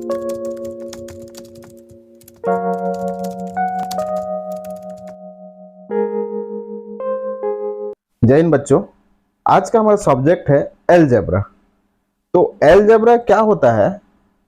जय हिंद बच्चों, आज का हमारा सब्जेक्ट है अलजेब्रा। तो अलजेब्रा क्या होता है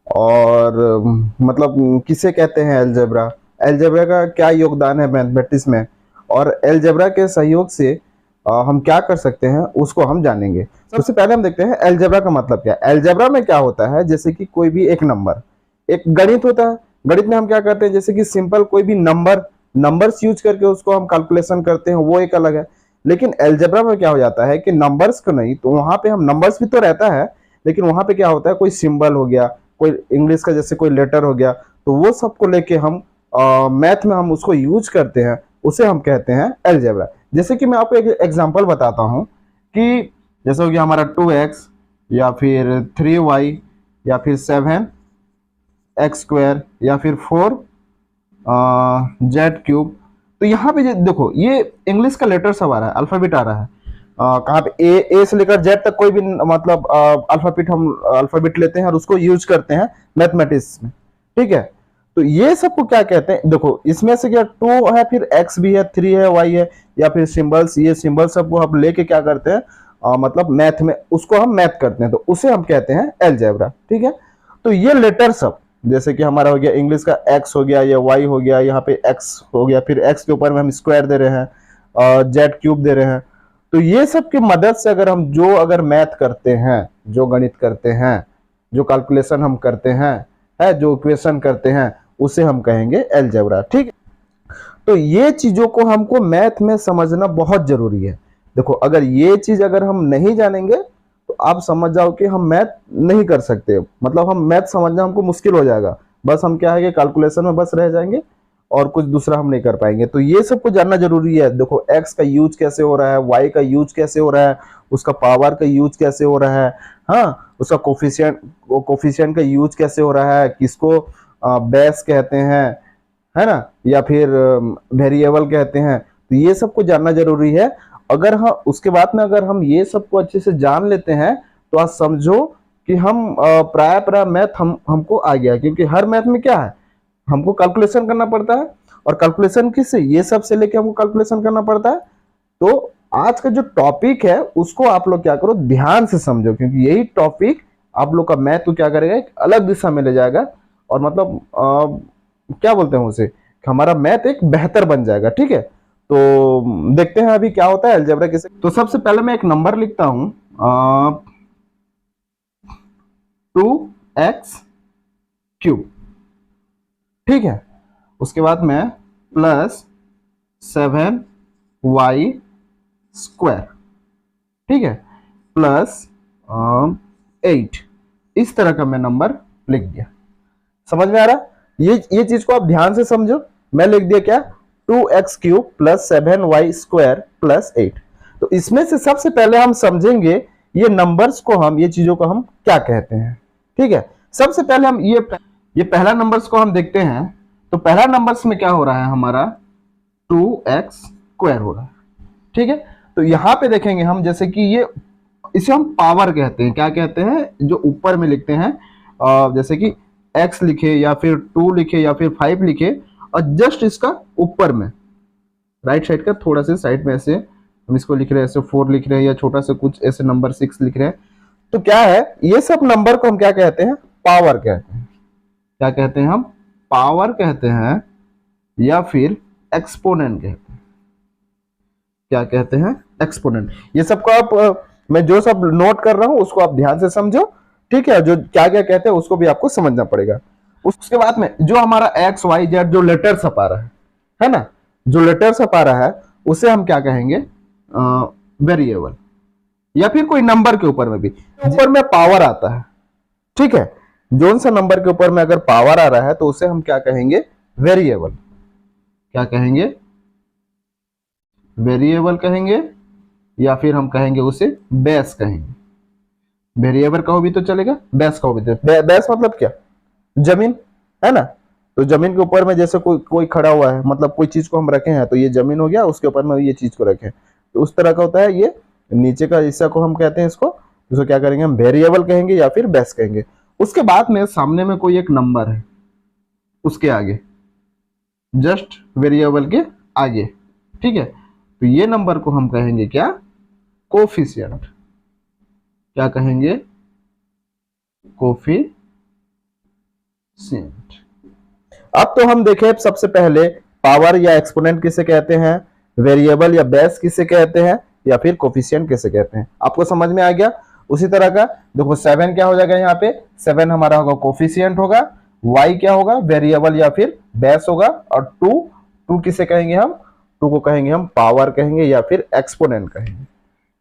और मतलब किसे कहते हैं अलजेब्रा, अलजेब्रा का क्या योगदान है मैथमेटिक्स में, और अलजेब्रा के सहयोग से हम क्या कर सकते हैं उसको हम जानेंगे। सबसे पहले हम देखते हैं अलजेब्रा का मतलब क्या है। अलजेब्रा में क्या होता है, जैसे कि कोई भी एक नंबर, एक गणित होता है। गणित में हम क्या करते हैं, जैसे कि सिंपल कोई भी नंबर्स यूज करके उसको हम कैलकुलेशन करते हैं, वो एक अलग है। लेकिन अलजेब्रा में क्या हो जाता है कि नंबर्स को नहीं, तो वहां पे हम नंबर्स भी तो रहता है, लेकिन वहां पे क्या होता है, कोई सिंबल हो गया, कोई इंग्लिश का जैसे कोई लेटर हो गया, तो वो सबको लेके हम मैथ में हम उसको यूज करते हैं, उसे हम कहते हैं अलजेब्रा। जैसे कि मैं आपको एक एग्जांपल बताता हूं कि जैसे हो गया हमारा 2x या फिर 3y या फिर 7x² या फिर 4z³। तो यहाँ पे देखो, ये इंग्लिश का लेटर सब आ रहा है, अल्फाबेट आ रहा है। कहाँ पे ए से लेकर जेड तक कोई भी मतलब अल्फाबेट, हम अल्फाबेट लेते हैं और उसको यूज करते हैं मैथमेटिक्स में, ठीक है। तो ये सबको क्या कहते हैं, देखो इसमें से क्या 2 है, फिर x भी है, 3 है, y है, या फिर सिंबल्स, ये सिंबल सबको हम लेके क्या करते हैं, मतलब मैथ में उसको हम मैथ करते हैं, तो उसे हम कहते हैं अलजेब्रा, ठीक है। तो ये लेटर सब, जैसे कि हमारा हो गया इंग्लिश का x हो गया या y हो गया, यहाँ पे x हो गया, फिर x के ऊपर में हम स्क्वायर दे रहे हैं और z³ दे रहे हैं। तो ये सब की मदद से अगर हम अगर मैथ करते हैं, जो गणित करते हैं, जो कैलकुलेशन हम करते हैं, है जो इक्वेशन करते हैं, उसे हम कहेंगे अलजेब्रा, ठीक है। तो ये चीजों को हमको मैथ में समझना बहुत जरूरी है। देखो, अगर ये चीज अगर हम नहीं जानेंगे तो आप समझ जाओ कि हम मैथ नहीं कर सकते, मतलब हम मैथ समझना हमको मुश्किल हो जाएगा। बस हम क्या है कि कैलकुलेशन में बस रह जाएंगे और कुछ दूसरा हम नहीं कर पाएंगे। तो ये सबको जानना जरूरी है। देखो, एक्स का यूज कैसे हो रहा है, वाई का यूज कैसे हो रहा है, उसका पावर का यूज कैसे हो रहा है, हाँ उसका कोफिशिएंट का यूज कैसे हो रहा है, किसको बेस कहते हैं, है ना, या फिर वेरिएबल कहते हैं। तो ये सबको जानना जरूरी है। अगर हम उसके बाद में अगर हम ये सबको अच्छे से जान लेते हैं तो आज समझो कि हम प्राय मैथ हमको आ गया, क्योंकि हर मैथ में क्या है, हमको कैलकुलेशन करना पड़ता है। और कैलकुलेशन किससे, ये सब से लेके हमको कैलकुलेशन करना पड़ता है। तो आज का जो टॉपिक है उसको आप लोग क्या करो, ध्यान से समझो, क्योंकि यही टॉपिक आप लोग का मैथ को क्या करेगा, एक अलग दिशा में ले जाएगा, और मतलब क्या बोलते हैं उसे, हमारा मैथ एक बेहतर बन जाएगा, ठीक है। तो देखते हैं अभी क्या होता है अलजेब्रा कैसे। तो सबसे पहले मैं एक नंबर लिखता हूं, 2x³, ठीक है। उसके बाद में प्लस 7y², ठीक है, प्लस 8। इस तरह का मैं नंबर लिख दिया। समझ में आ रहा, ये चीज को आप ध्यान से समझो। मैं लिख दिया क्या, 2x³ प्लस 7y² प्लस 8। तो इसमें से सबसे पहले हम समझेंगे ये नंबर्स को, हम ये चीजों को हम क्या कहते हैं, ठीक है। सबसे पहले हम ये पहला नंबर्स को हम देखते हैं। तो पहला नंबर्स में क्या हो रहा है, हमारा 2x² हो रहा है, ठीक है। तो यहां पे देखेंगे हम, जैसे कि ये इसे हम पावर कहते हैं, क्या कहते हैं, जो ऊपर में लिखते हैं, जैसे कि x लिखे या फिर 2 लिखे या फिर 5 लिखे, और जस्ट इसका ऊपर में राइट साइड का थोड़ा सा साइड में ऐसे हम इसको लिख रहे हैं, ऐसे 4 लिख रहे हैं, या छोटा सा कुछ ऐसे नंबर 6 लिख रहे हैं। तो क्या है, ये सब नंबर को हम क्या कहते हैं, पावर कहते हैं। क्या कहते हैं हम, पावर कहते हैं, या फिर एक्सपोनेंट कहते हैं। क्या कहते हैं, एक्सपोनेंट। ये सबको आप मैं जो सब नोट कर रहा हूं उसको आप ध्यान से समझो, ठीक है। जो क्या क्या कहते हैं उसको भी आपको समझना पड़ेगा। उसके बाद में जो हमारा एक्स वाई जेड जो लेटर छपा रहा है ना, जो लेटर छपा रहा है उसे हम क्या कहेंगे, वेरिएबल, या फिर कोई नंबर के ऊपर में भी ऊपर में पावर आता है, ठीक है। जोन सा नंबर के ऊपर में अगर पावर आ रहा है तो उसे हम क्या कहेंगे, वेरिएबल। क्या कहेंगे, वेरिएबल कहेंगे, या फिर हम कहेंगे उसे बेस कहेंगे। वेरिएबल कहो भी तो चलेगा, बेस कहो भी तो। बेस मतलब क्या, जमीन, है ना। तो जमीन के ऊपर में जैसे कोई खड़ा हुआ है, मतलब कोई चीज को हम रखे हैं, तो ये जमीन हो गया, उसके ऊपर में ये चीज को रखें, तो उस तरह का होता है। ये नीचे का हिस्सा को हम कहते हैं इसको क्या करेंगे, हम वेरिएबल कहेंगे या फिर बेस कहेंगे। उसके बाद में सामने में कोई एक नंबर है उसके आगे, जस्ट वेरिएबल के आगे, ठीक है। तो ये नंबर को हम कहेंगे क्या, कोफिशिएंट। क्या कहेंगे, कोफिशिएंट। अब तो हम देखें सबसे पहले पावर या एक्सपोनेंट किसे कहते हैं, वेरिएबल या बेस किसे कहते हैं, या फिर कोफिशिएंट किसे कहते हैं। आपको समझ में आ गया। उसी तरह का देखो 7 क्या हो जाएगा, यहाँ पे 7 हमारा होगा कोफिशिएंट होगा, y क्या होगा, वेरिएबल या फिर बेस होगा, और 2 किसे कहेंगे हम, 2 को कहेंगे हम पावर कहेंगे या फिर एक्सपोनेंट कहेंगे,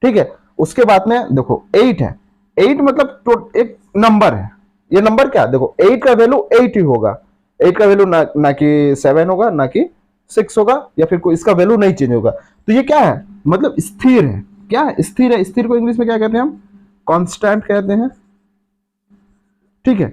ठीक है। उसके बाद में देखो 8 है, 8 मतलब एक नंबर है। ये नंबर क्या, देखो 8 का वैल्यू 8 ही होगा, 8 का वैल्यू ना कि 7 होगा ना कि 6 होगा, या फिर कोई इसका वैल्यू नहीं चेंज होगा। तो ये क्या है, मतलब स्थिर है। क्या है, स्थिर है। स्थिर को इंग्लिश में क्या कहते हैं हम, कांस्टेंट कहते हैं, ठीक है।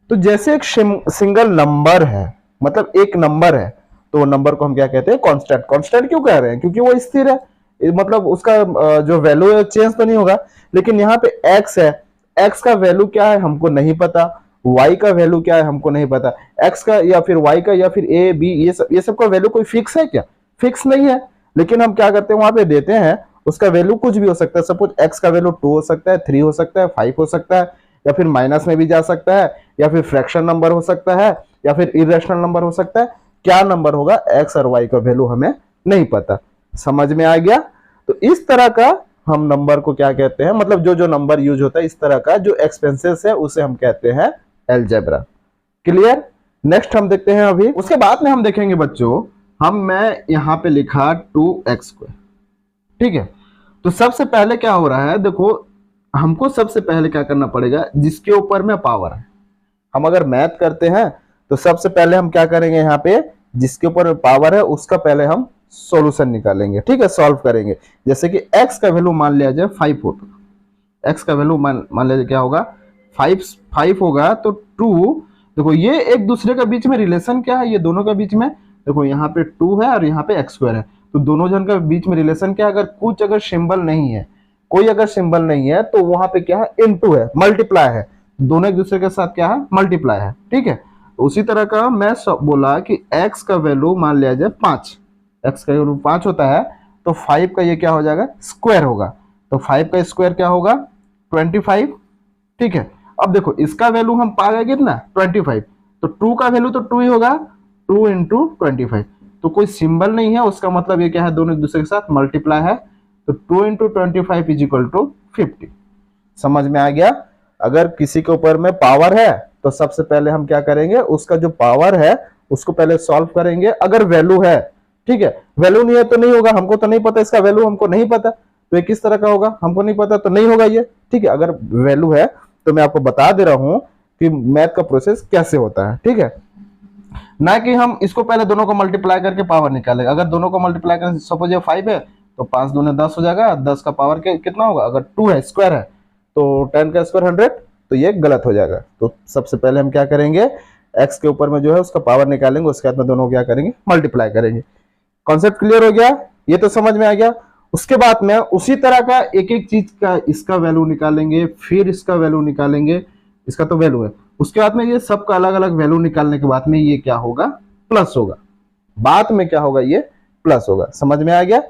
तो जैसे एक सिंगल नंबर है, मतलब एक नंबर है, तो नंबर को हम क्या कहते हैं, कांस्टेंट। कांस्टेंट क्यों कह रहे हैं, क्योंकि वो स्थिर है, मतलब उसका जो वैल्यू है चेंज तो नहीं होगा। लेकिन यहाँ पे x है, x का वैल्यू क्या है हमको नहीं पता, y का वैल्यू क्या है हमको नहीं पता, x का या फिर y का या फिर a b ये सब का वैल्यू कोई फिक्स है क्या, फिक्स नहीं है। लेकिन हम क्या करते हैं, वहां पे देते हैं, उसका वैल्यू कुछ भी हो सकता है। सपोज x का वैल्यू 2 हो सकता है, 3 हो सकता है, 5 हो सकता है, या फिर माइनस में भी जा सकता है, या फिर फ्रैक्शन नंबर हो सकता है, या फिर इरेशनल नंबर हो सकता है। क्या नंबर होगा, x और y का वैल्यू हमें नहीं पता। समझ में आ गया। तो इस तरह का हम नंबर को क्या कहते हैं, मतलब जो नंबर यूज होता है इस तरह का जो एक्सपेंसेस है उसे हम कहते हैं अलजेब्रा। क्लियर। नेक्स्ट हम देखते हैं अभी, उसके बाद में हम देखेंगे बच्चों, मैं यहां पे लिखा 2x², ठीक है। तो सबसे पहले क्या हो रहा है, देखो हमको सबसे पहले क्या करना पड़ेगा, जिसके ऊपर में पावर है। हम अगर मैथ करते हैं तो सबसे पहले हम क्या करेंगे, यहाँ पे जिसके ऊपर पावर है उसका पहले हम सॉल्यूशन निकालेंगे, ठीक है, सॉल्व करेंगे। जैसे कि x का वैल्यू मान लिया जाए 5 होगा, x का वैल्यू मान लिया जाए क्या होगा, 5 होगा। तो 2, देखो ये एक दूसरे के बीच में रिलेशन क्या है, ये दोनों के बीच में, देखो यहाँ पे 2 है और यहाँ पे x² है, तो दोनों जन के बीच में रिलेशन क्या है, अगर कुछ अगर सिंबल नहीं है, कोई अगर सिंबल नहीं है, तो वहां पे क्या है, इनटू है, मल्टीप्लाई है, दोनों एक दूसरे के साथ क्या है, मल्टीप्लाई है, ठीक है। उसी तरह का मैं बोला कि x का वैल्यू मान लिया जाए 5, x का वैल्यू 5 होता है, तो 5 का ये क्या हो जाएगा, स्क्वायर होगा। तो 5 का स्क्वायर क्या होगा, 25, ठीक है। अब देखो इसका वैल्यू हम पा गए कितना, 25, तो 2 का वैल्यू तो 2 ही होगा, 2 इंटू 25, तो कोई सिंबल नहीं है, उसका मतलब ये क्या है, दोनों एक दूसरे के साथ मल्टीप्लाई है। तो 2 इंटू 25 इज इक्वल टू 50। समझ में आ गया। अगर किसी के ऊपर में पावर है तो सबसे पहले हम क्या करेंगे, उसका जो पावर है उसको पहले सॉल्व करेंगे। अगर वैल्यू है, ठीक है, वैल्यू नहीं है तो नहीं होगा, हमको तो नहीं पता, इसका वैल्यू हमको नहीं पता, तो ये किस तरह का होगा, हमको नहीं पता तो नहीं होगा ये, ठीक है। अगर वैल्यू है तो मैं आपको बता दे रहा हूं कि मैथ का प्रोसेस कैसे होता है, ठीक है। ना कि हम इसको पहले दोनों को मल्टीप्लाई करके पावर निकालेंगे। अगर दोनों को मल्टीप्लाई करें, सपोज ये 5 है तो 5 दूने 10 हो जाएगा, 10 का पावर कितना होगा, अगर 2 है, स्क्वायर है, तो 10 का स्क्वायर 100, तो ये गलत हो जाएगा। तो सबसे पहले हम क्या करेंगे, x के ऊपर में जो है उसका पावर निकालेंगे, उसके बाद में दोनों क्या करेंगे, मल्टीप्लाई करेंगे। कॉन्सेप्ट क्लियर हो गया, ये तो समझ में आ गया। उसके बाद में उसी तरह का एक एक चीज का इसका वैल्यू निकालेंगे, फिर इसका वैल्यू निकालेंगे, इसका तो वैल्यू है। उसके बाद में ये सबका अलग अलग वैल्यू निकालने के बाद में ये क्या होगा, प्लस होगा, बाद में क्या होगा, ये प्लस होगा। समझ में आ गया।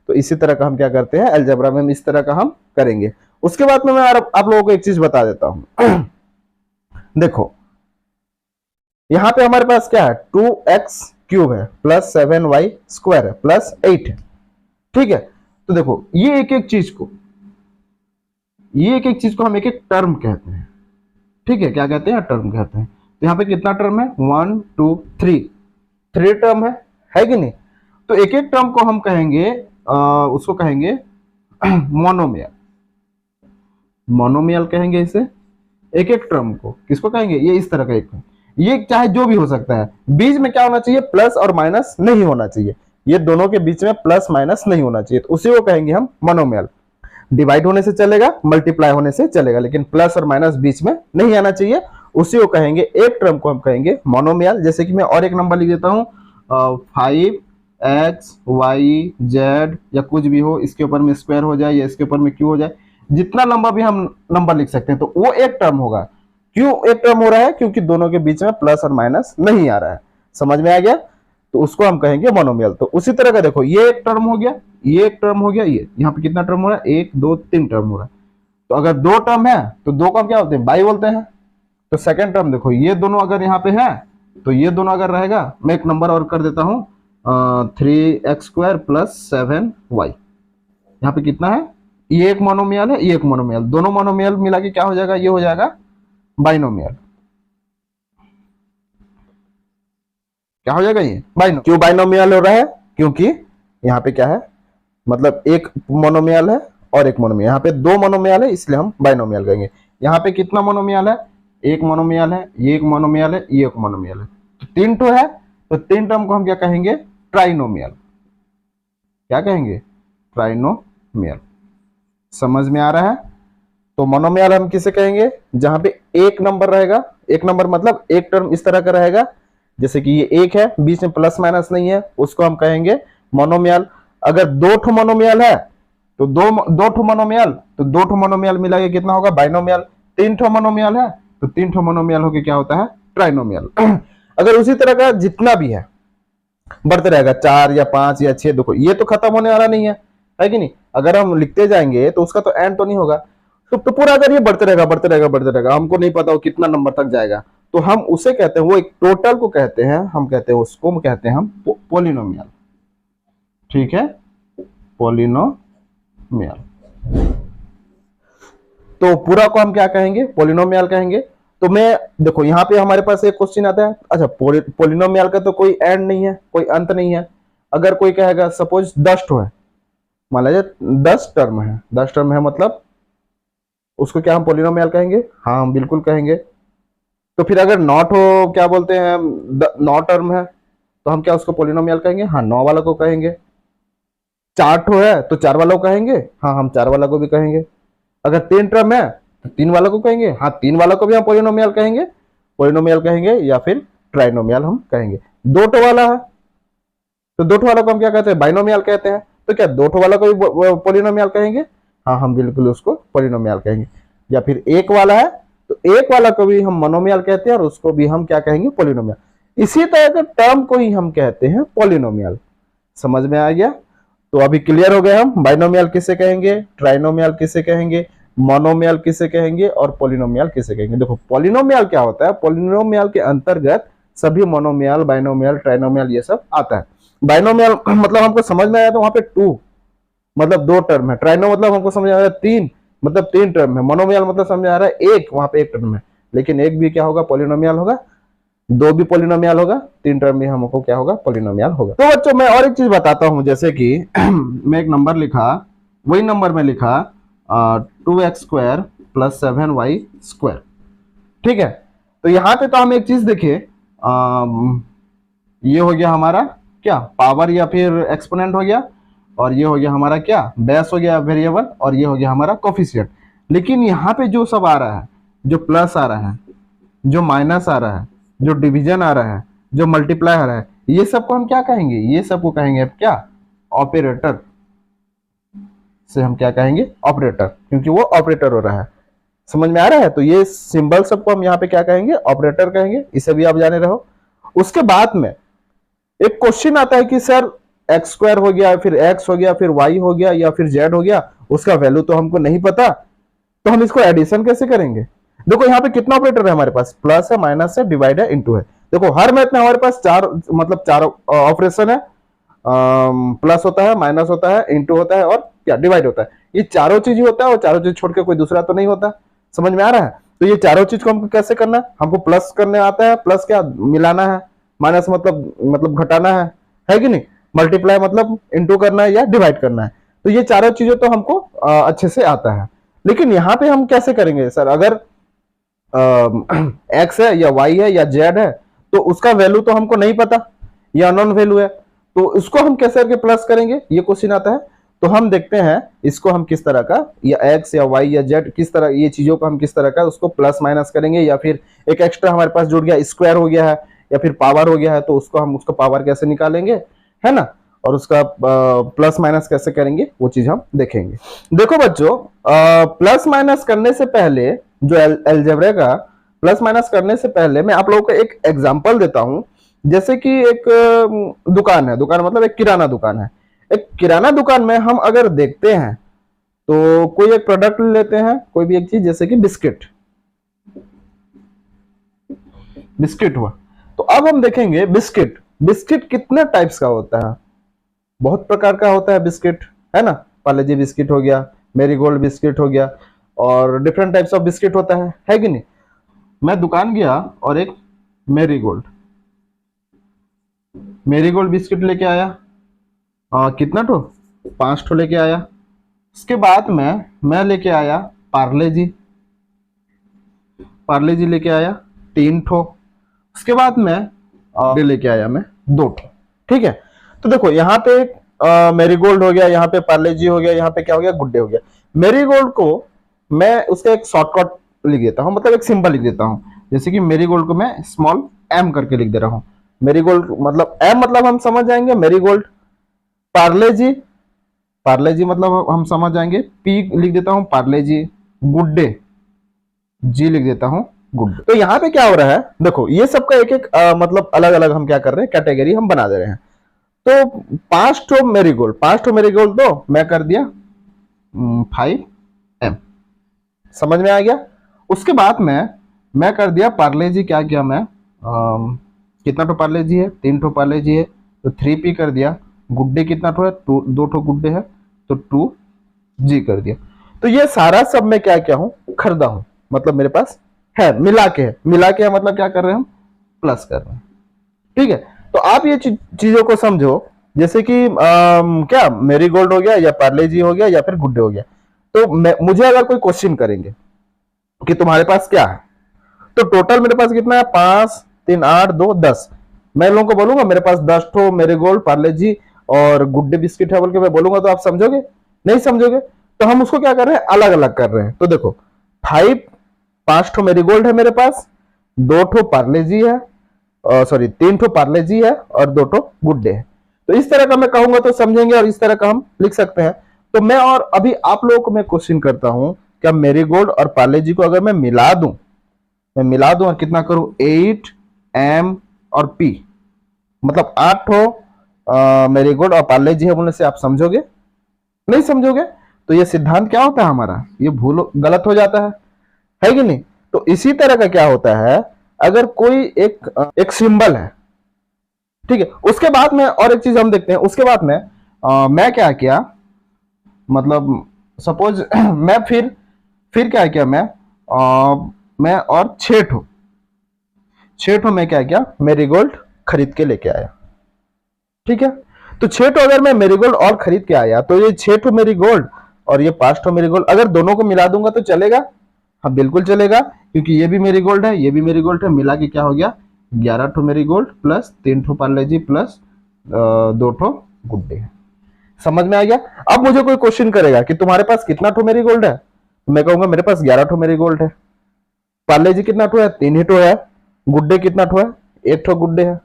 तो इसी तरह का हम क्या करते हैं, अलजेब्रा में इस तरह का हम करेंगे। उसके बाद में मैं आप लोगों को एक चीज बता देता हूं। देखो यहां पे हमारे पास क्या है, 2x³ है प्लस 7y² है प्लस 8 है, ठीक है। तो देखो ये एक एक चीज को हम एक एक टर्म कहते हैं, ठीक है। क्या कहते हैं, टर्म कहते हैं। तो यहाँ पे कितना टर्म है, 1 2 3 टर्म है कि नहीं। तो एक एक टर्म को हम कहेंगे, उसको कहेंगे मोनोमियल कहेंगे इसे। एक एक टर्म को किसको कहेंगे, ये इस तरह का एक, ये चाहे जो भी हो सकता है, बीच में क्या होना चाहिए, प्लस और माइनस नहीं होना चाहिए, ये दोनों के बीच में प्लस माइनस नहीं होना चाहिए, तो उसी को कहेंगे हम मोनोमियल। डिवाइड होने से चलेगा, मल्टीप्लाई होने से चलेगा, लेकिन प्लस और माइनस बीच में नहीं आना चाहिए, उसी को कहेंगे, एक टर्म को हम कहेंगे मोनोमियल। जैसे कि मैं और एक नंबर लिख देता हूं, 5x y z या कुछ भी हो, इसके ऊपर में स्क्वायर हो जाए या इसके ऊपर में क्यू हो जाए, जितना लंबा भी हम नंबर लिख सकते हैं, तो वो एक टर्म होगा। क्यों एक टर्म हो रहा है? क्योंकि दोनों के बीच में प्लस और माइनस नहीं आ रहा है। समझ में आ गया? तो उसको हम कहेंगे मोनोमियल। तो उसी तरह का देखो, ये एक टर्म हो गया, ये एक टर्म हो गया, ये यहाँ पे कितना टर्म हो रहा है? 1 2 3 टर्म हो रहा है। तो अगर दो टर्म है तो दो का क्या बोलते हैं? बाई बोलते हैं। तो सेकंड टर्म देखो, ये दोनों अगर यहाँ पे है तो ये दोनों अगर रहेगा, मैं एक नंबर और कर देता हूँ, 3x² + 7y। यहाँ पे कितना है? ये एक मोनोमियल है, ये एक मोनोमियल, दोनों मोनोमियल मिला के क्या हो जाएगा? ये हो जाएगा बाइनोमियल। क्या हो जाएगा? ये बाइनोमियल। क्यों बाइनोमियल हो रहा है? क्योंकि यहाँ पे क्या है, मतलब एक मोनोमियल है और एक मोनोमियल, यहाँ पे दो मोनोमियल है, इसलिए हम बाइनोमियल कहेंगे। यहाँ पे कितना मोनोमियल है? एक मोनोमियल है, ये एक मोनोमियल है, ये एक मोनोमियल है, तो तीन टो है, तो तीन टर्म को हम क्या कहेंगे? ट्राइनोमियल। क्या कहेंगे? ट्राइनोमियल। समझ में आ रहा है? तो मोनोमियल हम किसे कहेंगे? जहां पे एक नंबर रहेगा, एक नंबर मतलब एक टर्म इस तरह का रहेगा, जैसे कि ये एक है, बीच में प्लस माइनस नहीं है, उसको हम कहेंगे मोनोमियल। अगर दो ठो मोनोमियल है तो दो ठो मोनोमियल, तो दो ठो मोनोमियल मिला के कितना होगा? बाइनोमियल। तीन ठो मोनोमियल है तो तीन ठो मोनोमियल होके क्या होता है? ट्राइनोमियल। अगर उसी तरह का जितना भी है बढ़ते रहेगा, 4 या 5 या 6, देखो ये तो खत्म होने वाला नहीं है कि नहीं? अगर हम लिखते जाएंगे तो उसका तो एंड तो नहीं होगा। तो पूरा अगर ये बढ़ते रहेगा बढ़ते रहेगा बढ़ते रहेगा, हमको नहीं पता वो कितना नंबर तक जाएगा, तो हम उसे कहते हैं, वो एक टोटल को कहते हैं, हम कहते हैं उसको कहते हैं हम पोलिनोमियल। ठीक है, पोलिनोमियल। तो पूरा को हम क्या कहेंगे? पोलिनोमियल कहेंगे। तो मैं देखो यहाँ पे हमारे पास एक क्वेश्चन आता है, अच्छा पोलिनोमियल का तो कोई एंड नहीं है, कोई अंत नहीं है। अगर कोई कहेगा सपोज 10 ठो है, मान लीजिए 10 टर्म है, 10 टर्म है, मतलब उसको क्या हम पोलिनोमियल कहेंगे? हाँ, हम बिल्कुल कहेंगे। तो फिर अगर 9 ठो क्या बोलते हैं, 9 टर्म है, तो हम क्या उसको पोलिनोमियल कहेंगे? हाँ, 9 वाला को कहेंगे। 4 ठो है तो 4 वाला को कहेंगे, हाँ हम 4 वाला को भी कहेंगे। अगर 3 टर्म है तो 3 वाला को कहेंगे, हाँ 3 वाला को भी हम पोलिनोमियल कहेंगे, पोलिनोमियल कहेंगे, या फिर ट्राइनोमियल हम कहेंगे। 2 ठो वाला है तो 2 ठो वाला को हम क्या कहते हैं? बाइनोमियल कहते हैं। तो क्या 2 ठो वाला को भी पोलिनोमियल कहेंगे? हाँ, हम बिल्कुल उसको पोलिनोमियल कहेंगे। या फिर एक वाला है तो एक वाला को भी हम मोनोमियल कहते हैं और उसको भी हम क्या कहेंगे? पोलिनोमियल। इसी तरह के टर्म को ही हम कहते हैं पोलिनोमियल। समझ में आ गया? तो अभी क्लियर हो गए हम बाइनोमियल किसे कहेंगे, ट्राइनोमियल किसे कहेंगे, मोनोमियल किसे कहेंगे और पोलिनोमियल किसे कहेंगे। देखो पोलिनोमियल क्या होता है? पोलिनोमियल के अंतर्गत सभी मोनोमियल, बाइनोमियल, ट्राइनोमियल ये सब आता है। बाइनोमियल मतलब हमको समझ में आया तो वहां पे 2 मतलब 2 टर्म है, ट्राइनो मतलब हमको समझ आ रहा है 3 मतलब 3 टर्म है, मोनोमियल मतलब समझ आ रहा है 1, वहां पे 1 टर्म है। लेकिन एक भी क्या होगा? पोलिनोमियल होगा, 2 भी पोलिनोमियल होगा, 3 टर्म भी हमको क्या होगा? पोलिनोमियल होगा। तो बच्चों मैं और एक चीज बताता हूं, जैसे कि मैं एक नंबर लिखा, वही नंबर में लिखा 2x² + 7y²। ठीक है, तो यहां पे तो हम एक चीज देखे, ये हो गया हमारा क्या? पावर या फिर एक्सपोनेंट हो गया, और ये हो गया हमारा क्या? बेस हो गया वेरिएबल, और ये हो गया हमारा कोफिशिएंट। लेकिन यहाँ पे जो सब आ रहा है, जो प्लस आ रहा है, जो माइनस आ रहा है, जो डिवीजन आ रहा है, जो मल्टीप्लाई आ रहा है, ये सबको हम क्या कहेंगे? ये सबको कहेंगे अब क्या? ऑपरेटर से हम क्या कहेंगे? ऑपरेटर, क्योंकि वो ऑपरेटर हो रहा है। समझ में आ रहा है? तो ये सिंबल सबको हम यहाँ पे क्या कहेंगे? ऑपरेटर कहेंगे। इसे भी आप जाने रहो। उसके बाद में एक क्वेश्चन आता है कि सर x² हो गया, फिर x हो गया, फिर y हो गया, या फिर z हो गया, उसका वैल्यू तो हमको नहीं पता, तो हम इसको एडिशन कैसे करेंगे? देखो यहाँ पे कितना ऑपरेटर है हमारे पास? प्लस है, माइनस है, डिवाइड है, इंटू है। देखो हर मैथ में हमारे पास 4 मतलब 4 ऑपरेशन है, प्लस होता है, माइनस होता है, इंटू होता है, और क्या? डिवाइड होता है। ये चारों चीज ही होता है, और चारों चीज छोड़ के कोई दूसरा तो नहीं होता। समझ में आ रहा है? तो ये चारों चीज को हमको कैसे करना है? हमको प्लस करने आता है, प्लस क्या? मिलाना है, माइनस मतलब घटाना है कि नहीं? मल्टीप्लाई मतलब इंटू करना है या डिवाइड करना है। तो ये चारों चीजें तो हमको अच्छे से आता है। लेकिन यहाँ पे हम कैसे करेंगे सर? अगर एक्स है या वाई है या जेड है, तो उसका वैल्यू तो हमको नहीं पता, ये अननोन वैल्यू है, तो उसको हम कैसे करके प्लस करेंगे? ये क्वेश्चन आता है। तो हम देखते हैं इसको हम किस तरह का, या एक्स या वाई या जेड, किस तरह ये चीजों को हम किस तरह का उसको प्लस माइनस करेंगे, या फिर एक एक्स्ट्रा हमारे पास जुड़ गया, स्क्वायर हो गया है या फिर पावर हो गया है, तो उसको हम उसका पावर कैसे निकालेंगे, है ना? और उसका प्लस माइनस कैसे करेंगे, वो चीज हम देखेंगे। देखो बच्चों, प्लस माइनस करने से पहले जो अलजेब्रा का प्लस माइनस करने से पहले मैं आप लोगों को एक एग्जांपल देता हूं। जैसे कि एक दुकान है, दुकान मतलब एक किराना दुकान है। एक किराना दुकान में हम अगर देखते हैं तो कोई एक प्रोडक्ट लेते हैं, कोई भी एक चीज, जैसे कि बिस्किट, बिस्किट हुआ। तो अब हम देखेंगे बिस्किट, बिस्किट कितने टाइप्स का होता है। बहुत प्रकार का होता है बिस्किट, है ना। पार्ले जी बिस्किट हो गया, मेरीगोल्ड बिस्किट हो गया, और डिफरेंट टाइप्स ऑफ बिस्किट होता है कि नहीं। मैं दुकान गया और एक मेरीगोल्ड, मेरीगोल्ड बिस्किट लेके आया। कितना ठो, 5 ठो लेके आया। उसके बाद में मैं लेके आया पार्ले जी, पार्ले जी लेके आया 3 ठो। उसके बाद में लेके आया मैं 2 ठो। ठीक है, तो देखो यहाँ पे मेरीगोल्ड हो गया, यहाँ पे पार्ले जी हो गया, यहाँ पे क्या हो गया, गुड डे हो गया। मेरीगोल्ड को मैं उसका एक शॉर्टकट लिख देता हूँ, मतलब एक सिंबल लिख देता हूँ। जैसे कि मेरीगोल्ड को मैं स्मॉल एम करके लिख दे रहा हूँ। मेरीगोल्ड मतलब एम मतलब हम समझ जाएंगे मेरीगोल्ड। पार्ले जी, पार्ले जी मतलब हम समझ जाएंगे, पी लिख देता हूँ पार्ले जी। गुड डे, जी लिख देता हूँ गुड डे। तो यहाँ पे क्या हो रहा है, देखो ये सबका एक एक मतलब अलग अलग हम क्या कर रहे हैं, कैटेगरी हम बना दे रहे हैं। तो 5 ठो मेरीगोल्ड, 5 ठो मेरीगोल्ड तो मैं कर दिया 5M, समझ में आ गया। उसके बाद में मैं कर दिया पार्ले जी, क्या किया मैं, कितना ठो पार्ले जी है, 3 ठो पार्ले जी है, तो 3P कर दिया। गुड डे कितना ठो है, 2 ठो गुड डे है, तो 2G कर दिया। तो ये सारा सब मैं क्या किया हूं, खरीदा हूं, मतलब मेरे पास है, मिला के है, मिला के है मतलब क्या कर रहे हैं हम, प्लस कर रहे हैं। ठीक है, तो आप ये चीजों को समझो। जैसे कि क्या मेरीगोल्ड हो गया, या पार्ले जी हो गया, या फिर गुड डे हो गया। तो मुझे अगर कोई क्वेश्चन करेंगे कि तुम्हारे पास क्या है, तो टोटल मेरे पास कितना है, 5 3 8 2 10। मैं लोगों को बोलूंगा मेरे पास 10 ठो मेरीगोल्ड, पार्ले जी और गुड डे बिस्किट है बोल के मैं बोलूंगा, तो आप समझोगे, नहीं समझोगे। तो हम उसको क्या कर रहे हैं, अलग अलग कर रहे हैं। तो देखो 5 ठो मेरीगोल्ड है मेरे पास, 2 ठो पार्ले जी है, सॉरी 3 ठो पार्ले जी है, और 2 ठो गुड डे है। तो इस तरह का मैं कहूंगा तो समझेंगे, और इस तरह का हम लिख सकते हैं। तो मैं, और अभी आप लोगों को मैं क्वेश्चन करता हूं, क्या मेरीगोल्ड और पार्ले जी को अगर मैं मिला दूं, मैं मिला दूं और कितना करूं, 8M और P, मतलब 8 ठो मेरीगोल्ड और पार्ले जी है बोलने से आप समझोगे, नहीं समझोगे। तो ये सिद्धांत क्या होता है हमारा, ये भूल गलत हो जाता है कि नहीं। तो इसी तरह का क्या होता है, अगर कोई एक सिंबल है, ठीक है, उसके बाद में और एक चीज हम देखते हैं। उसके बाद में मैं क्या किया, मतलब सपोज मैं फिर क्या किया, मैं और 6 ठो मैं क्या किया, मेरीगोल्ड खरीद के लेके आया। ठीक है, तो 6 ठो अगर मैं मेरीगोल्ड और खरीद के आया, तो ये 6 ठो मेरीगोल्ड और ये 5 ठो मेरीगोल्ड अगर दोनों को मिला दूंगा तो चलेगा, हाँ बिल्कुल चलेगा, क्योंकि ये भी मेरीगोल्ड है, ये भी मेरीगोल्ड है, मिला के क्या हो गया, 11 ठो मेरीगोल्ड प्लस 3 ठो पार्ले जी प्लस 2 ठो गुड डे। समझ में आ गया। अब मुझे कोई क्वेश्चन करेगा कि तुम्हारे पास कितना ठो मेरीगोल्ड है, तो मैं कहूंगा मेरे पास 11 ठो मेरीगोल्ड है। पार्ले जी कितना ठो है, 3 ही ठो है। गुड डे कितना ठो है, 1 ठो गुड डे है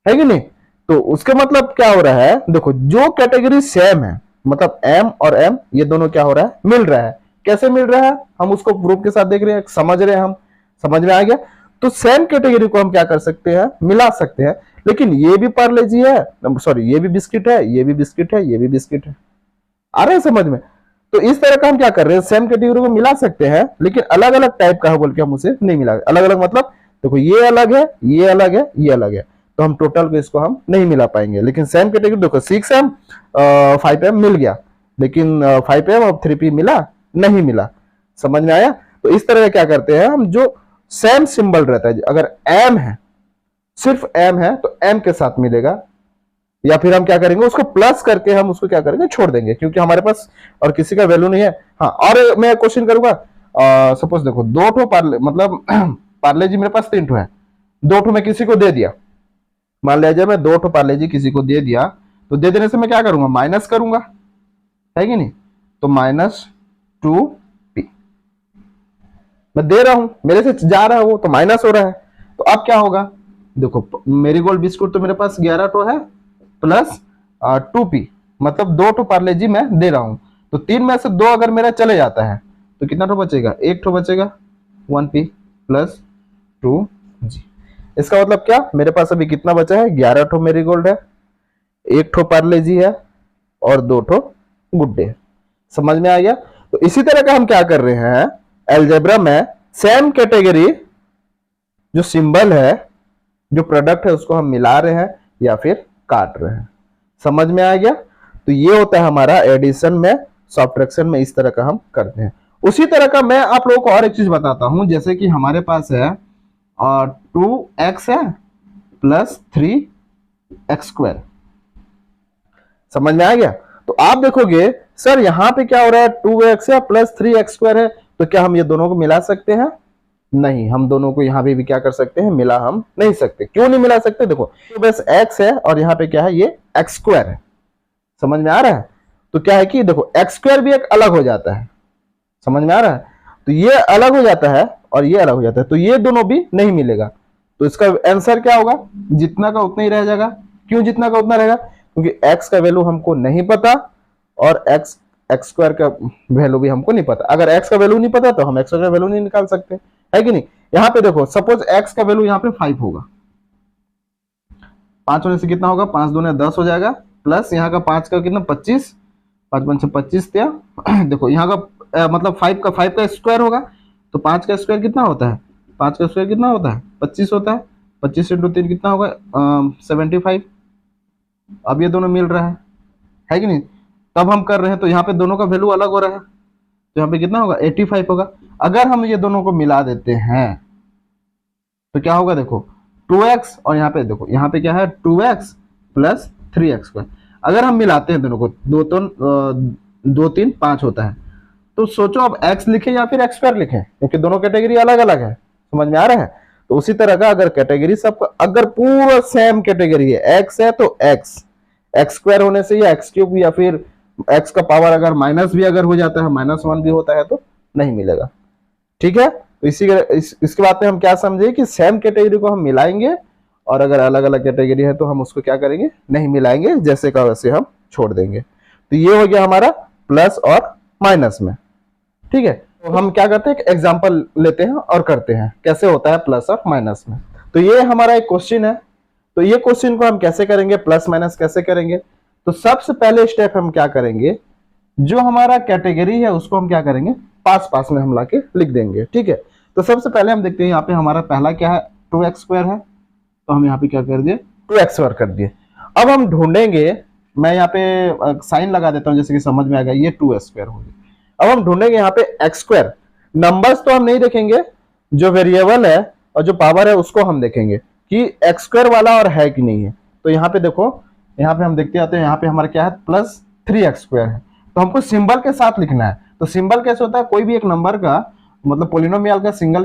कि नहीं। तो उसका मतलब क्या हो रहा है, देखो जो कैटेगरी सेम है, मतलब M और M ये दोनों क्या हो रहा है, मिल रहा है। कैसे मिल रहा है, हम उसको प्रूफ के साथ देख रहे हैं, समझ रहे हैं हम, समझ में आ गया। तो सेम कैटेगरी को हम क्या कर सकते हैं, मिला सकते हैं। लेकिन ये भी पार्ले जी है, सॉरी ये भी बिस्किट है, ये भी बिस्किट है, ये भी बिस्किट है, आ रहे हैं समझ में। तो इस तरह का हम क्या कर रहे हैं, सेम कैटेगरी को मिला सकते हैं, लेकिन अलग अलग टाइप का है बोल के हम उसे नहीं मिला। अलग अलग मतलब देखो ये अलग है, ये अलग है, ये अलग है, तो हम टोटल को इसको हम नहीं मिला पाएंगे। लेकिन सेम कैटेगरी देखो 6M 5M मिल गया, लेकिन 5M और 3P मिला नहीं मिला, समझ में आया। तो इस तरह क्या करते हैं हम, जो सेम सिंबल रहता है, अगर M है, सिर्फ M है तो M के साथ मिलेगा, या फिर हम क्या करेंगे, उसको प्लस करके हम उसको क्या करेंगे, छोड़ देंगे, क्योंकि हमारे पास और किसी का वैल्यू नहीं है। हाँ, और मैं क्वेश्चन करूंगा, सपोज देखो 2 ठो पार्ले, मतलब पार्ले जी मेरे पास 3 ठो है, 2 ठो मैं किसी को दे दिया, मान लिया जाए मैं 2 ठो पार्ले जी किसी को दे दिया, तो दे देने से मैं क्या करूंगा, माइनस करूंगा, है कि नहीं। तो -2P मैं दे रहा हूं, मेरे से जा रहा है वो, तो माइनस हो रहा है। तो अब क्या होगा, देखो मेरीगोल्ड बिस्कुट तो मेरे पास 11 ठो है प्लस 2P, मतलब 2 ठो पार्ले जी मैं दे रहा हूं। तो 3 में से 2 अगर मेरा चले जाता है तो कितना ठो बचेगा, 1 ठो बचेगा, 1P प्लस 2G। इसका मतलब क्या, मेरे पास अभी कितना बचा है, 11 ठो मेरीगोल्ड है, 1 ठो पार्ले जी है और 2 ठो गुड डे। समझ में आ गया। तो इसी तरह का हम क्या कर रहे हैं, अलजेब्रा में सेम कैटेगरी जो सिंबल है, जो प्रोडक्ट है, उसको हम मिला रहे हैं या फिर काट रहे हैं। समझ में आ गया। तो ये होता है हमारा एडिशन में, सब्ट्रैक्शन में इस तरह का हम करते हैं। उसी तरह का मैं आप लोगों को और एक चीज बताता हूं, जैसे कि हमारे पास है 2x है प्लस 3x²। समझ में आ गया। तो आप देखोगे सर यहां पे क्या हो रहा है, 2x है प्लस 3x² है, तो क्या हम ये दोनों को मिला सकते हैं? नहीं, हम दोनों को यहां पे भी क्या कर सकते हैं, मिला हम नहीं सकते। क्यों नहीं मिला सकते, देखो तो बस x है और यहाँ पे क्या है, ये x² है। समझ में आ रहा है। तो क्या है कि देखो x² भी एक अलग हो जाता है। समझ में आ रहा है। तो ये अलग हो जाता है और ये अलग हो जाता है, तो ये दोनों भी नहीं मिलेगा। तो इसका आंसर क्या होगा, जितना का उतना ही रह जाएगा। क्यों जितना का उतना रहेगा, क्योंकि x का वैल्यू हमको नहीं पता और x² का वैल्यू भी हमको नहीं पता। अगर x का वैल्यू नहीं पता तो हम x का वैल्यू नहीं निकाल सकते, है कि नहीं। यहाँ पे देखो सपोज x का वैल्यू यहाँ पे 5 होगा, 5 होने से कितना होगा, 5 दूने 10 हो जाएगा, प्लस यहाँ का 5 का कितना 25, 5 5 से 25 दिया। देखो यहाँ का मतलब 5 का स्क्वायर होगा, तो 5 का स्क्वायर कितना होता है, 5 का स्क्वायर कितना होता है 25 होता है। 25 इंटू 3 कितना होगा 75। अब ये दोनों मिल रहा है कि नहीं। तब हम कर रहे हैं तो यहाँ पे दोनों का वैल्यू अलग हो रहा है, तो यहाँ पे कितना होगा 85 होगा। अगर हम ये दोनों को मिला देते हैं तो क्या होगा, देखो 2x और यहाँ पे देखो, यहाँ पे क्या है 2x प्लस 3x²। अगर हम मिलाते हैं दोनों को, 2 3 5 होता है। तो सोचो अब x लिखे या फिर x² लिखे, क्योंकि दोनों कैटेगरी अलग अलग है। समझ में आ रहा है। तो उसी तरह का अगर कैटेगरी सबका अगर पूरा सेम कैटेगरी है, x है तो x² होने से या x³ या फिर x का पावर अगर माइनस भी अगर हो जाता है, -1 भी होता है, तो नहीं मिलेगा। ठीक है। तो इसके बाद में हम क्या समझे कि सेम कैटेगरी को हम मिलाएंगे और अगर अलग अलग कैटेगरी है तो हम उसको क्या करेंगे, नहीं मिलाएंगे, जैसे का वैसे हम छोड़ देंगे। तो ये हो गया हमारा प्लस और माइनस में। ठीक है। तो हम क्या करते हैं, एक एग्जांपल लेते हैं और करते हैं कैसे होता है प्लस और माइनस में। तो ये हमारा एक क्वेश्चन है। तो ये क्वेश्चन को हम कैसे करेंगे, प्लस माइनस कैसे करेंगे। तो सबसे पहले स्टेप हम क्या करेंगे, जो हमारा कैटेगरी है उसको हम क्या करेंगे, पास पास में हम लाके लिख देंगे। ठीक है। तो सबसे पहले हम देखते हैं यहाँ पे हमारा पहला क्या है, 2x² है, तो हम यहाँ पे क्या कर दिए 2x² कर दिए। अब हम ढूंढेंगे, मैं यहाँ पे साइन लगा देता हूँ जैसे कि समझ में आ गया, ये 2x² हो गया। अब हम ढूंढेंगे यहाँ पे x²। नंबर्स तो हम नहीं देखेंगे, जो वेरिएबल है और जो पावर है उसको हम देखेंगे कि x² वाला और है कि नहीं है। तो यहाँ पे देखो, यहाँ पे हम देखते आते हैं, यहाँ पे हमारा क्या है प्लस 3x² है। तो हमको सिंबल के साथ लिखना है। तो सिंबल कैसे होता है, कोई भी एक नंबर का मतलब पोलिनोमियल का सिंबल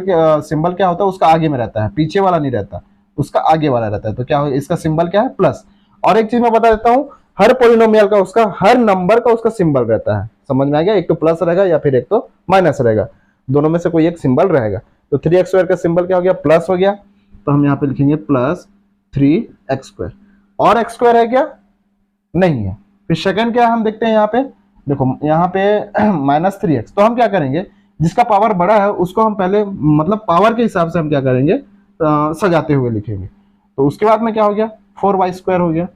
क्या होता है, उसका आगे में रहता है, पीछे वाला नहीं रहता, उसका आगे वाला रहता है। तो क्या हो, इसका सिंबल क्या है प्लस। और एक चीज मैं बता देता हूँ, हर पोलिनोमियल का उसका हर नंबर का उसका सिंबल रहता है। समझ में आ गया। एक तो प्लस रहेगा या फिर एक तो माइनस रहेगा, दोनों में से कोई एक सिंबल रहेगा। तो 3x² का सिंबल क्या हो गया, प्लस हो गया। तो हम यहाँ पे लिखेंगे प्लस 3x²। और x² है क्या, नहीं है। फिर सेकंड क्या हम देखते हैं, यहाँ पे देखो, यहाँ पे -3x। तो हम क्या करेंगे, जिसका पावर बड़ा है उसको हम पहले मतलब पावर के हिसाब से हम क्या करेंगे, सजाते हुए लिखेंगे। तो उसके बाद में क्या हो गया 4y² हो गया,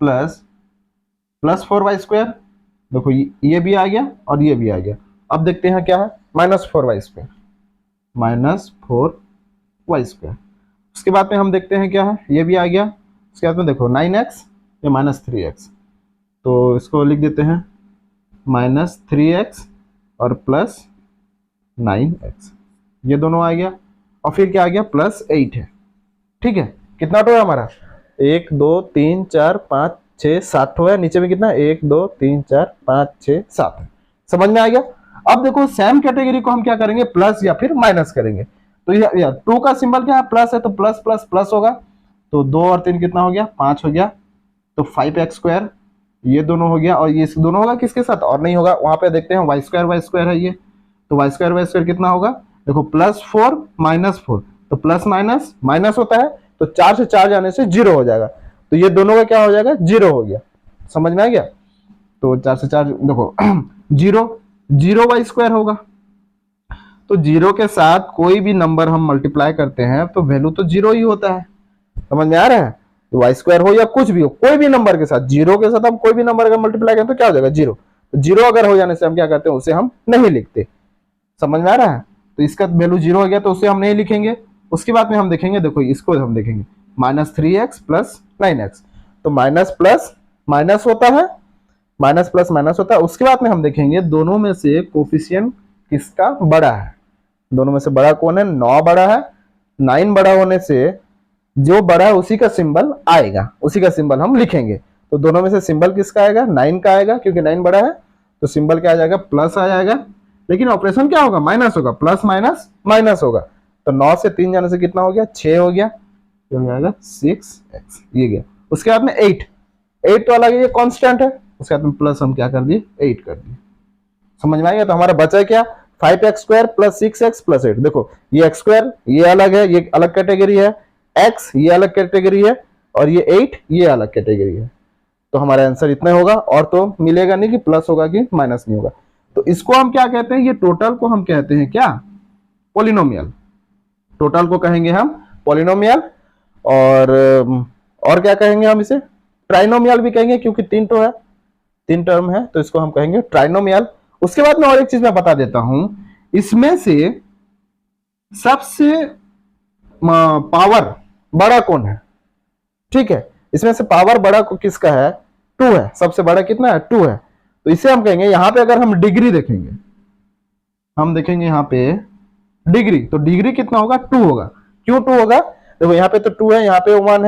प्लस 4y²। देखो ये भी आ गया और ये भी आ गया। अब देखते हैं क्या है, -4y², -4y²। उसके बाद में हम देखते हैं क्या है, ये भी आ गया। उसके बाद में देखो 9x या -3x, तो इसको लिख देते हैं -3x और प्लस 9x, ये दोनों आ गया। और फिर क्या आ गया +8 है। ठीक है। कितना टो है हमारा, 1 2 3 4 5 6 7 है। नीचे में कितना 1 2 3 4 5 6 7 है। समझ में आ गया। अब देखो सेम कैटेगरी को हम क्या करेंगे, प्लस या फिर माइनस करेंगे। तो ये 2 का सिंबल क्या है, प्लस है, तो प्लस प्लस प्लस होगा। तो 2 और 3 कितना हो गया 5 हो गया। तो 5x², ये दोनों हो गया। और ये दोनों होगा किसके साथ, और नहीं होगा। वहां पे देखते हैं y² है ये, तो y² कितना होगा, देखो +4 -4, तो प्लस माइनस माइनस होता है, तो 4 से 4 जाने से 0 हो जाएगा। तो ये दोनों का क्या हो जाएगा, 0 हो गया। समझ में आ गया। तो 4 से 4 देखो 0 y² होगा। तो जीरो के साथ कोई भी नंबर हम मल्टीप्लाई करते हैं तो वैल्यू तो जीरो ही होता है। समझ में आ रहा है? तो वाई स्क्वायर हो या कुछ भी हो, कोई भी नंबर के साथ, जीरो के साथ हम कोई भी नंबर का मल्टीप्लाई करें तो क्या हो जाएगा? जीरो। तो जीरो अगर हो जाने से हम क्या करते हैं? उसे हम नहीं लिखते। समझ में आ रहा है? तो इसका वैल्यू जीरो हो गया तो उसे हम नहीं लिखेंगे। उसके बाद में हम देखेंगे, देखो इसको हम देखेंगे -3x प्लस 9x, तो माइनस प्लस माइनस होता है, माइनस प्लस माइनस होता है। उसके बाद में हम देखेंगे दोनों में से कोफिशिएंट किसका बड़ा है। दोनों में से बड़ा कौन है? 9 बड़ा है। 9 बड़ा होने से जो बड़ा है उसी का सिंबल आएगा, उसी का सिंबल हम लिखेंगे। तो दोनों में से सिंबल किसका आएगा? 9 का आएगा, क्योंकि 9 बड़ा है तो सिंबल क्या आ जाएगा? प्लस आ जाएगा। लेकिन ऑपरेशन क्या होगा? माइनस होगा, प्लस माइनस माइनस होगा। तो 9 से 3 जाने से कितना हो गया? 6 हो गया, तो हो जाएगा 6x, ये गया। उसके बाद में 8 तो अलग है, ये कांस्टेंट है। उसके बाद में प्लस हम क्या कर दिए? 8 कर दिए। समझ में आएगा? तो हमारा बचा क्या? 5x square plus 6x plus 8। देखो ये x स्क्वायर ये अलग है, ये अलग कैटेगरी है, x ये अलग कैटेगरी है, और ये 8 ये अलग कैटेगरी है। तो हमारा आंसर इतना होगा, और तो मिलेगा नहीं कि प्लस होगा कि माइनस नहीं होगा। तो इसको हम क्या कहते हैं? ये टोटल को हम कहते हैं क्या? पॉलिनोमियल। टोटल को कहेंगे हम पॉलिनोमियल। और क्या कहेंगे हम इसे? ट्राइनोमियल भी कहेंगे, क्योंकि 3 तो है, 3 टर्म है, तो इसको हम कहेंगे ट्राइनोमियल। उसके बाद में और एक चीज मैं बता देता हूं, इसमें से सबसे पावर बड़ा कौन है? ठीक है, इसमें से पावर बड़ा किसका है? 2 है। सबसे बड़ा कितना है? 2 है। तो इसे हम कहेंगे, यहां पे अगर हम डिग्री देखेंगे, हम देखेंगे यहां पे डिग्री, तो डिग्री कितना होगा? 2 होगा। क्यों 2 होगा? देखो यहाँ पे तो 2 है, यहाँ पे 1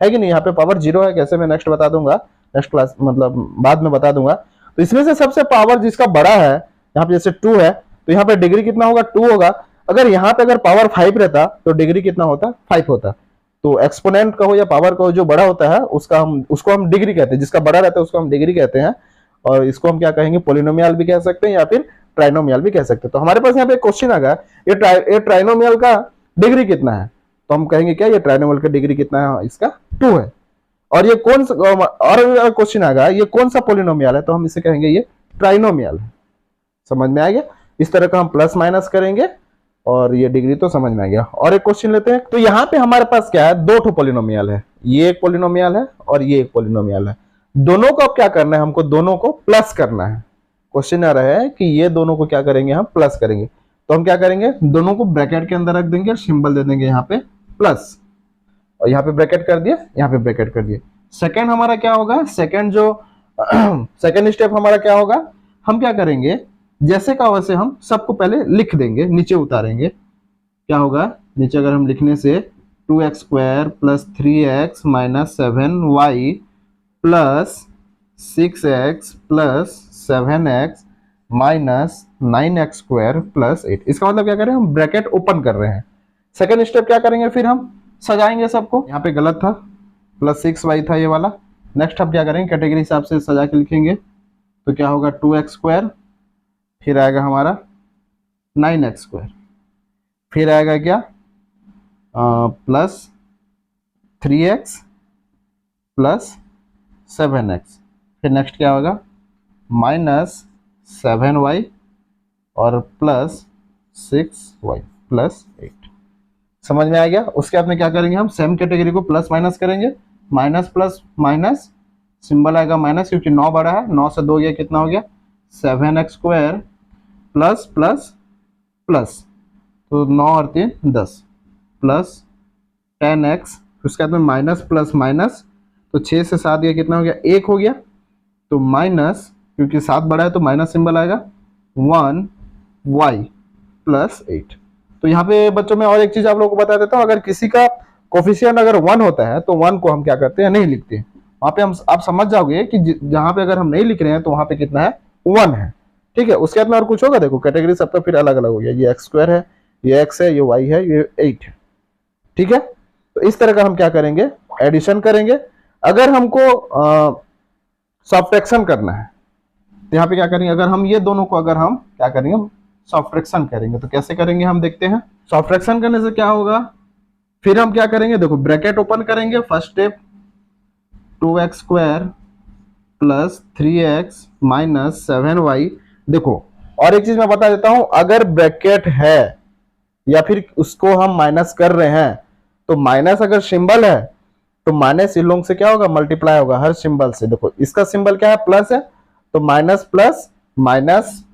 है कि नहीं? यहाँ पे पावर 0 है। कैसे? मैं नेक्स्ट बता दूंगा, नेक्स्ट क्लास मतलब बाद में बता दूंगा। तो इसमें से सबसे पावर जिसका बड़ा है, यहाँ पे जैसे 2 है, तो यहाँ पे डिग्री कितना होगा? 2 होगा। अगर यहाँ पे अगर पावर 5 रहता तो डिग्री कितना होता? 5 होता। तो एक्सपोनेंट कहो या पावर कहो, जो बड़ा होता है उसको हम डिग्री कहते हैं। जिसका बड़ा रहता है उसको हम डिग्री कहते हैं। और इसको हम क्या कहेंगे? पॉलिनोमियल भी कह सकते हैं या फिर ट्राइनोमियल भी कह सकते हैं। तो हमारे पास यहाँ पे क्वेश्चन आ गया, ये ट्राइनोमियल का डिग्री कितना है? तो हम कहेंगे क्या? ये ट्राइनोमियल का डिग्री कितना है? इसका 2 है। और ये कौन सा, और क्वेश्चन आ गया, ये कौन सा पॉलिनोमियल है? तो हम इसे कहेंगे ये ट्राइनोमियल है। समझ में आ गया? इस तरह का हम प्लस माइनस करेंगे, और ये डिग्री तो समझ में आ गया। और एक क्वेश्चन लेते हैं। तो यहाँ पे हमारे पास क्या है? 2 पॉलिनोमियल है, ये एक पॉलिनोमियल है और ये एक पॉलिनोमियल है। दोनों को अब क्या करना है? हमको दोनों को प्लस करना है। क्वेश्चन आ रहा है कि ये दोनों को क्या करेंगे? हम प्लस करेंगे। तो हम क्या करेंगे? दोनों को ब्रैकेट के अंदर रख देंगे और सिंबल दे देंगे यहाँ पे प्लस, और यहाँ पे ब्रैकेट कर दिए, यहाँ पे ब्रैकेट कर दिए। सेकंड हमारा क्या होगा? सेकंड जो सेकंड स्टेप हमारा क्या होगा? हम क्या करेंगे? जैसे का वैसे हम सबको पहले लिख देंगे, नीचे उतारेंगे। क्या होगा? नीचे अगर हम लिखने से 2x square plus 3x minus 7y plus 6x plus 7x minus 9x square plus 8, इसका मतलब क्या करें? हम ब्रैकेट ओपन कर रहे हैं। सेकंड स्टेप क्या करेंगे? फिर हम सजाएंगे सबको। यहाँ पे गलत था, प्लस 6y था ये वाला। नेक्स्ट हम क्या करेंगे? कैटेगरी हिसाब से सजा के लिखेंगे। तो क्या होगा? 2x स्क्वायर, फिर आएगा हमारा 9x स्क्वायर, फिर आएगा क्या? प्लस 3x प्लस 7x, फिर नेक्स्ट क्या होगा? माइनस 7y और प्लस 6y प्लस 8। समझ में आ गया? उसके बाद में क्या करेंगे? हम सेम कैटेगरी को प्लस माइनस करेंगे। माइनस प्लस माइनस, सिंबल आएगा माइनस, क्योंकि 9 बड़ा है। 9 से 2 गया, कितना हो गया? 7x square plus plus plus, तो 9 और 3 10 प्लस 10x, उसके बाद में माइनस प्लस माइनस, तो 6 से 7 गया, कितना हो गया? 1 हो गया। तो माइनस, क्योंकि 7 बड़ा है तो माइनस सिंबल आएगा, 1y प्लस 8। तो यहाँ पे बच्चों में और एक चीज आप लोगों को बता देता हूँ, अगर किसी का कोफिशिएंट अगर 1 होता है तो 1 को हम क्या करते हैं? नहीं लिखते हैं। वहां पे हम आप समझ जाओगे कि जहां पे अगर हम नहीं लिख रहे हैं तो वहां पे कितना है? 1 है। ठीक है, उसके बाद में और कुछ होगा? देखो कैटेगरी सबका फिर अलग अलग हो गया। ये x स्क्वायर है, ये x है, ये y है, ये 8 है। ठीक है, तो इस तरह का हम क्या करेंगे? एडिशन करेंगे। अगर हमको सब्ट्रैक्शन करना है तो यहाँ पे क्या करेंगे? अगर हम ये दोनों को अगर हम क्या करेंगे? सब्ट्रैक्शन करेंगे। तो कैसे करेंगे हम देखते हैं। सब्ट्रैक्शन करने से क्या होगा? फिर हम क्या करेंगे? देखो ब्रैकेट ओपन करेंगे। First step 2x square plus 3x minus 7y। देखो और एक चीज मैं बता देता हूं, अगर ब्रैकेट है या फिर उसको हम माइनस कर रहे हैं, तो माइनस अगर सिंबल है तो माइनस इन लोगों से क्या होगा, मल्टीप्लाई होगा हर सिंबल से। देखो इसका सिंबल क्या है, प्लस है, तो minus plus minus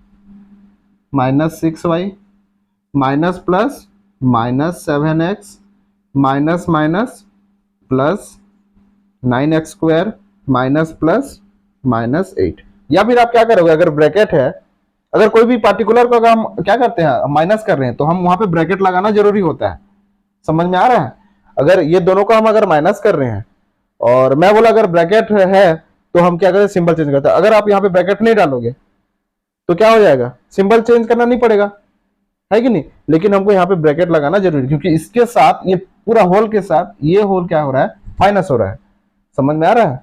minus 6y minus plus minus 7x minus minus plus 9x square minus plus minus 8। या फिर आप क्या करोगे, अगर ब्रैकेट है, अगर कोई भी पार्टिकुलर को अगर हम क्या करते हैं माइनस कर रहे हैं, तो हम वहां पे ब्रैकेट लगाना जरूरी होता है। समझ में आ रहा है? अगर ये दोनों को हम अगर माइनस कर रहे हैं और मैं बोला अगर ब्रैकेट है, तो हम क्या करते हैं, सिंबल चेंज करते हैं। अगर आप यहाँ पे ब्रैकेट नहीं डालोगे तो क्या हो जाएगा, सिंबल चेंज करना नहीं पड़ेगा, है कि नहीं। लेकिन हमको यहाँ पे ब्रैकेट लगाना जरूरी, क्योंकि इसके साथ ये पूरा होल के साथ ये होल क्या हो रहा है, माइनस हो रहा है। समझ में आ रहा है?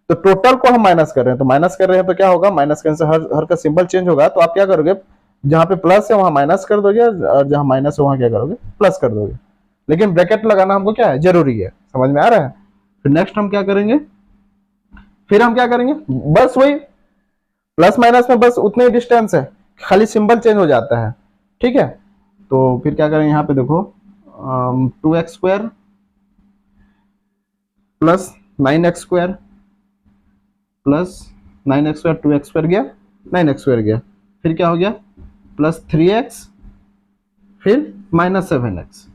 तो टोटल को हम माइनस कर रहे हैं, तो माइनस कर रहे हैं तो क्या होगा, माइनस करने से हर का सिंबल चेंज होगा। तो आप क्या करोगे, जहां पे प्लस है वहां माइनस कर दोगे, और जहां माइनस है वहां क्या करोगे, प्लस कर दोगे। लेकिन ब्रैकेट लगाना हमको क्या है, जरूरी है। समझ में आ रहा है? फिर नेक्स्ट हम क्या करेंगे, फिर हम क्या करेंगे, बस वही प्लस माइनस में बस उतने ही डिस्टेंस है, खाली सिंबल चेंज हो जाता है। ठीक है, तो फिर क्या करेंगे, यहाँ पे देखो 2x square plus 9x square plus 9x square, 2x square गया, 9x स्क्वायर गया, फिर क्या हो गया, प्लस 3x, फिर minus 7x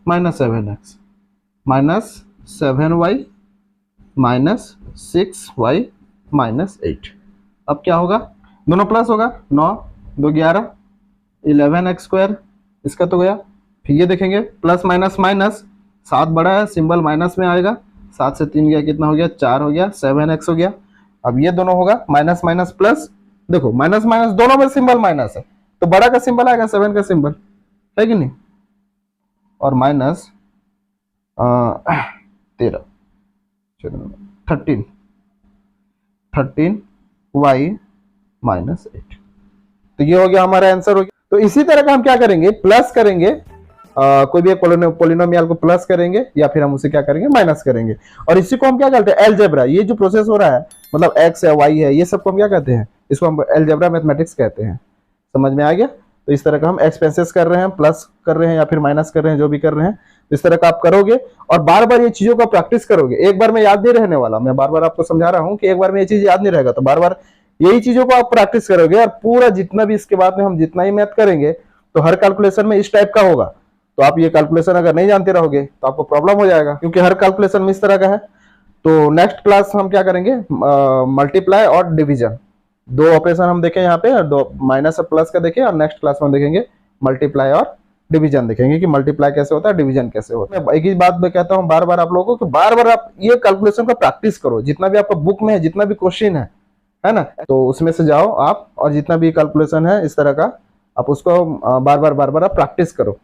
minus 7x minus 7y minus 6y minus 8। अब क्या होगा, दोनों प्लस होगा, 9 2 11 11x स्क्वायर, इसका तो गया। फिर ये देखेंगे प्लस माइनस माइनस, 7 बड़ा है, सिंबल माइनस में आएगा, 7 से 3 गया, कितना हो गया, 4 हो गया, 7x हो गया। अब ये दोनों होगा माइनस माइनस प्लस, देखो माइनस माइनस दोनों में सिंबल माइनस है, तो बड़ा का सिंबल आएगा 7 का सिंबल, है कि नहीं। और माइनस 13 13y माइनस 8। तो ये हो गया हमारा आंसर हो गया। तो इसी तरह का हम क्या करेंगे, प्लस करेंगे, कोई भी एक पोलिनोमियल को प्लस करेंगे या फिर हम उसे क्या करेंगे, माइनस करेंगे। और इसी को हम क्या कहते हैं, अलजेब्रा। ये जो प्रोसेस हो रहा है, मतलब एक्स है वाई है, ये सबको हम क्या कहते हैं, इसको हम अलजेब्रा मैथमेटिक्स कहते हैं। समझ में आ गया? तो इस तरह का हम एक्सपेंसेस कर रहे हैं, प्लस कर रहे हैं या फिर माइनस कर रहे हैं, जो भी कर रहे हैं, इस तरह का आप करोगे और बार बार ये चीजों का प्रैक्टिस करोगे। एक बार में याद नहीं रहने वाला, मैं बार बार आपको समझा रहा हूँ कि एक बार में ये चीज याद नहीं रहेगा, तो बार बार यही चीजों को आप प्रैक्टिस करोगे। और पूरा जितना भी इसके बाद में हम जितना ही मैथ करेंगे, तो हर कैलकुलेशन में इस टाइप का होगा। तो आप ये कैलकुलेशन अगर नहीं जानते रहोगे तो आपको प्रॉब्लम हो जाएगा, क्योंकि हर कैलकुलेशन में इस तरह का है। तो नेक्स्ट क्लास हम क्या करेंगे, मल्टीप्लाई और डिवीजन, दो ऑपरेशन हम देखें यहाँ पे, दो माइनस और प्लस का देखें, और नेक्स्ट क्लास में देखेंगे मल्टीप्लाई और डिवीजन, देखेंगे कि मल्टीप्लाई कैसे होता है, डिवीजन कैसे होता है। मैं एक ही बात मैं कहता हूँ बार बार आप लोगों को कि बार बार आप ये कैलकुलेशन का प्रैक्टिस करो, जितना भी आपका बुक में है, जितना भी क्वेश्चन है ना, तो उसमें से जाओ आप, और जितना भी कैलकुलेशन है इस तरह का, आप उसको बार बार आप प्रैक्टिस करो।